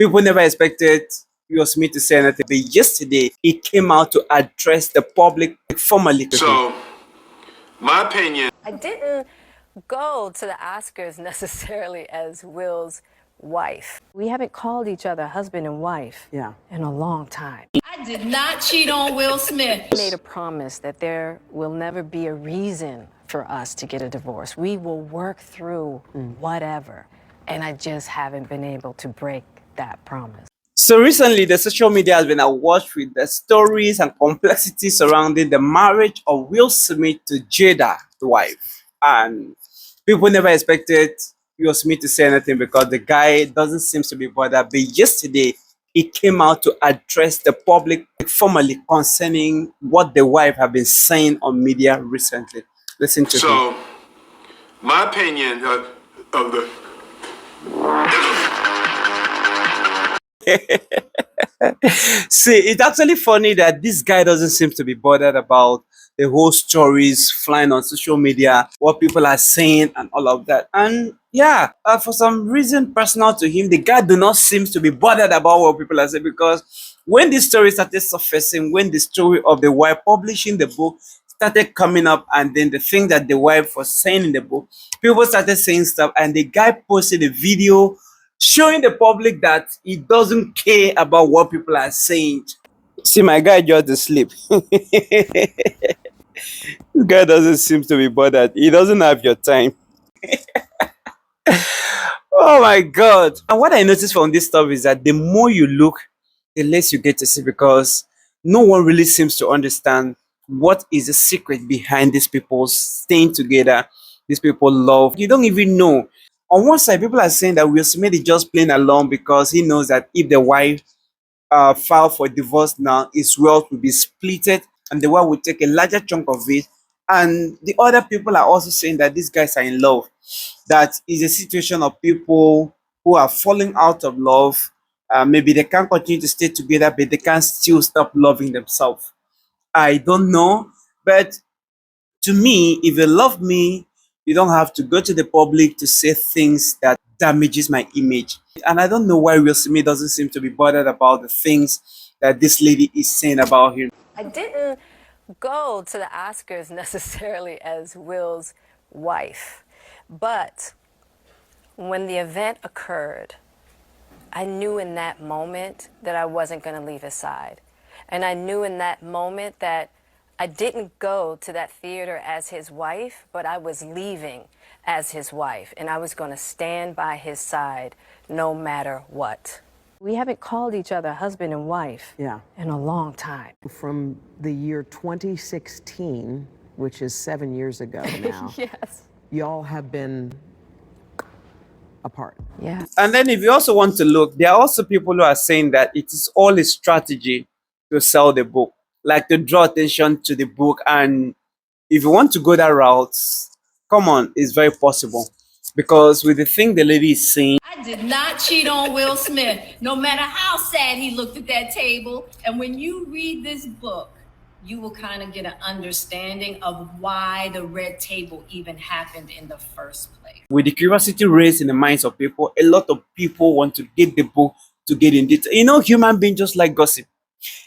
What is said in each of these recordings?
People never expected Will Smith to say anything, but yesterday he came out to address the public formally. So, my opinion. I didn't go to the Oscars necessarily as Will's wife. We haven't called each other husband and wife in a long time. I did not cheat on Will Smith. I made a promise that there will never be a reason for us to get a divorce. We will work through whatever. And I just haven't been able to break that promise. So recently, the social media has been awash with the stories and complexities surrounding the marriage of Will Smith to Jada, the wife. And people never expected Will Smith to say anything because the guy doesn't seem to be bothered. But yesterday, he came out to address the public formally concerning what the wife have been saying on media recently. Listen to him. So, my opinion of the. See, it's actually funny that this guy doesn't seem to be bothered about the whole stories flying on social media, what people are saying, and all of that. And yeah, for some reason personal to him, the guy do not seem to be bothered about what people are saying, because when this story started surfacing, when the story of the wife publishing the book started coming up, and then the thing that the wife was saying in the book, people started saying stuff, and the guy posted a video showing the public that he doesn't care about what people are saying. See, my guy just asleep. This guy doesn't seem to be bothered. He doesn't have your time. Oh my god. And what I noticed from this stuff is that the more you look, the less you get to see, because no one really seems to understand what is the secret behind these people staying together, these people love. You don't even know. On one side, people are saying that Will Smith is just playing along because he knows that if the wife file for divorce now, his wealth will be splitted and the wife will take a larger chunk of it. And the other people are also saying that these guys are in love. That is a situation of people who are falling out of love. Maybe they can't continue to stay together, but they can't still stop loving themselves. I don't know. But to me, if you love me, you don't have to go to the public to say things that damages my image. And I don't know why Will Smith doesn't seem to be bothered about the things that this lady is saying about him. I didn't go to the Oscars necessarily as Will's wife. But when the event occurred, I knew in that moment that I wasn't going to leave his side. And I knew in that moment that I didn't go to that theater as his wife, but I was leaving as his wife. And I was going to stand by his side no matter what. We haven't called each other husband and wife in a long time. From the year 2016, which is 7 years ago now, Yes. y'all have been apart. Yeah. And then if you also want to look, there are also people who are saying that it is all a strategy to sell the book, like to draw attention to the book. And if you want to go that route, come on, it's very possible. Because with the thing the lady is saying, I did not cheat on Will Smith, no matter how sad he looked at that table. And when you read this book, you will kind of get an understanding of why the red table even happened in the first place. with the curiosity raised in the minds of people, a lot of people want to get the book to get in detail. You know, human beings just like gossip.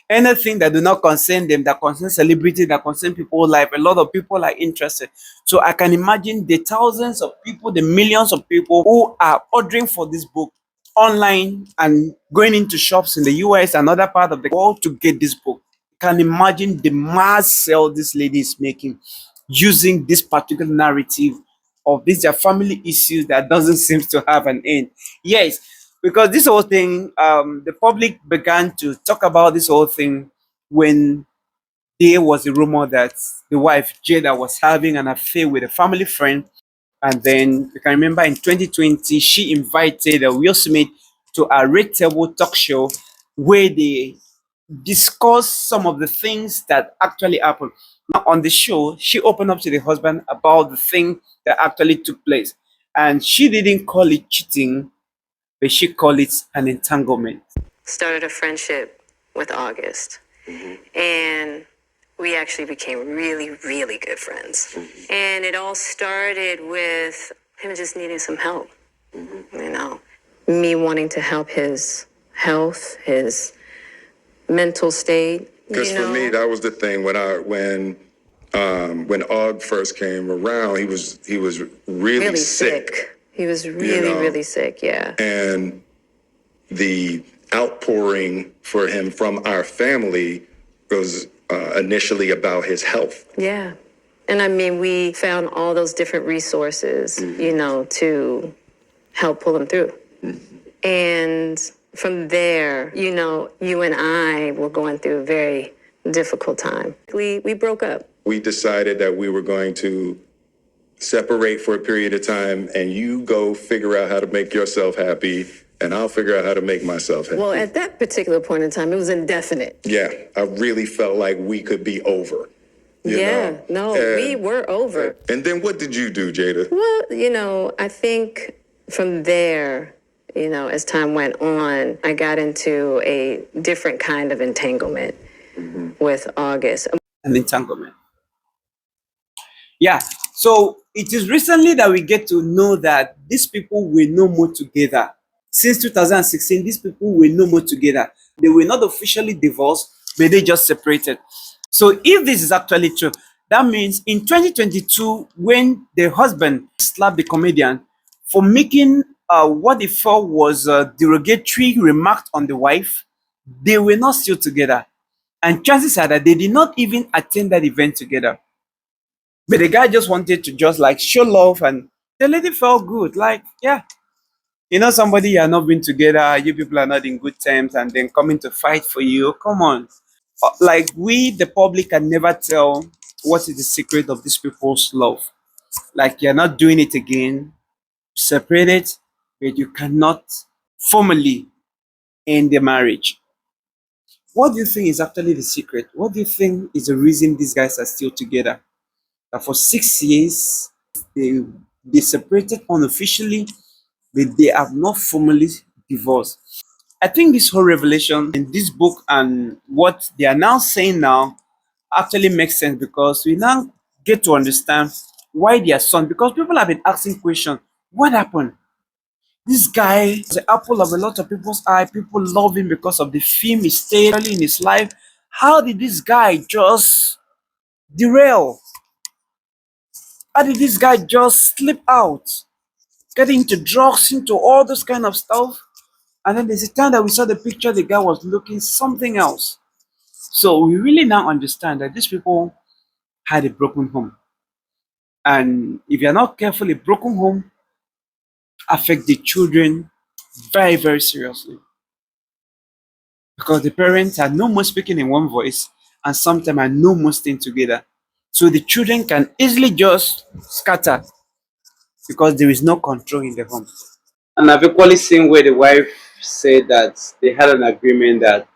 Anything that do not concern them, that concern celebrity, that concern people's life, a lot of people are interested. So I can imagine the thousands of people, the millions of people who are ordering for this book online and going into shops in the US and other part of the world to get this book. Can imagine the mass sale this lady is making using this particular narrative of these their family issues that doesn't seem to have an end. Yes, because this whole thing, the public began to talk about this whole thing when there was a rumor that the wife Jada was having an affair with a family friend. And then you can remember in 2020, she invited Will Smith to a red table talk show where they discuss some of the things that actually happened. Now, on the show, she opened up to the husband about the thing that actually took place. And she didn't call it cheating, but she called it an entanglement. Started a friendship with August. And we actually became really, really good friends. And it all started with him just needing some help. You know, me wanting to help his health, his mental state. Because for me, that was the thing when Og first came around, he was really sick. He was really, know? really sick, yeah. And the outpouring for him from our family was initially about his health. Yeah. And I mean, we found all those different resources, to help pull him through. And from there, you and I were going through a very difficult time. We broke up. We decided that we were going to separate for a period of time, and you go figure out how to make yourself happy, and I'll figure out how to make myself happy. Well, at that particular point in time, it was indefinite. Yeah, I really felt like we could be over. We were over. And then what did you do, Jada? Well, I think from there, as time went on, I got into a different kind of entanglement with August. An entanglement. Yeah. So it is recently that we get to know that these people were no more together. Since 2016, these people were no more together. They were not officially divorced, but they just separated. So if this is actually true, that means in 2022, when the husband slapped the comedian for making what he felt was a derogatory remark on the wife, they were not still together. And chances are that they did not even attend that event together. But the guy just wanted to just like show love, and the lady felt good. Like, yeah, somebody you are not been together, you people are not in good terms, and then coming to fight for you. Come on. Like, we, the public, can never tell what is the secret of these people's love. Like, you're not doing it again, separate it, but you cannot formally end the marriage. What do you think is actually the secret? What do you think is the reason these guys are still together? That for 6 years, they separated unofficially, but they have not formally divorced. I think this whole revelation in this book and what they are now saying now actually makes sense, because we now get to understand why their son, because people have been asking questions, what happened? This guy is the apple of a lot of people's eye. People love him because of the film he stayed early in his life. How did this guy just derail? How did this guy just slip out? Get into drugs, into all this kind of stuff. And then there's a time that we saw the picture, the guy was looking something else. So we really now understand that these people had a broken home. And if you're not careful, a broken home affects the children very, very seriously. Because the parents are no more speaking in one voice, and sometimes are no more staying together. So the children can easily just scatter because there is no control in the home. And I've equally seen where the wife said that they had an agreement that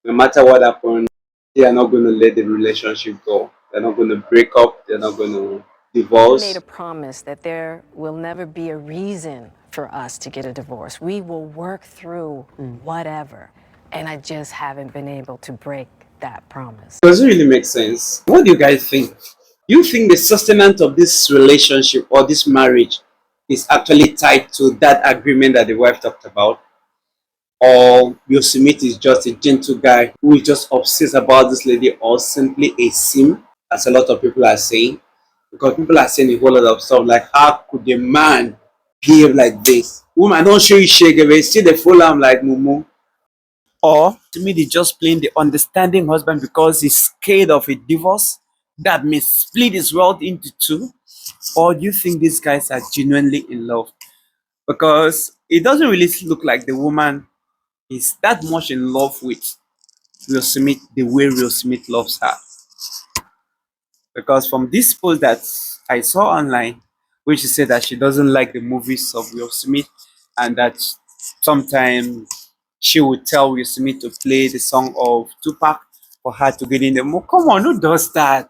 no matter what happened, they are not going to let the relationship go. They're not going to break up. They're not going to divorce. We made a promise that there will never be a reason for us to get a divorce. We will work through whatever. And I just haven't been able to break that promise. Does it really make sense? What do you guys think? You think the sustenance of this relationship or this marriage is actually tied to that agreement that the wife talked about? Or Yosemite is just a gentle guy who is just obsessed about this lady, or simply a sim, as a lot of people are saying? Because people are saying a whole lot of stuff like, how could a man behave like this? Woman, don't show you shake away, see the full arm like Mumu. Or to me, they're just playing the understanding husband because he's scared of a divorce that may split his world into two. Or do you think these guys are genuinely in love? Because it doesn't really look like the woman is that much in love with Will Smith the way Will Smith loves her. Because from this post that I saw online, which she said that she doesn't like the movies of Will Smith, and that sometimes she would tell Will Smith to play the song of Tupac for her to get in the mood. Come on, who does that?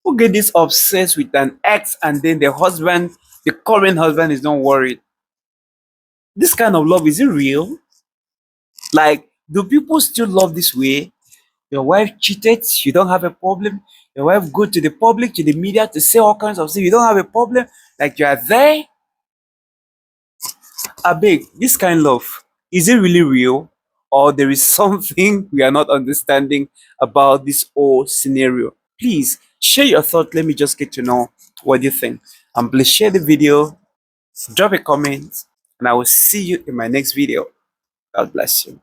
Who get this obsessed with an ex and then the husband, the current husband, is not worried? This kind of love, is it real? Like, do people still love this way? Your wife cheated, you don't have a problem. Your wife go to the public, to the media to say all kinds of things, you don't have a problem. Like, you are there. I beg, this kind of love, is it really real? or there is something we are not understanding about this whole scenario. Please share your thought. Let me just get to know what you think. And please share the video, drop a comment, and I will see you in my next video. God bless you.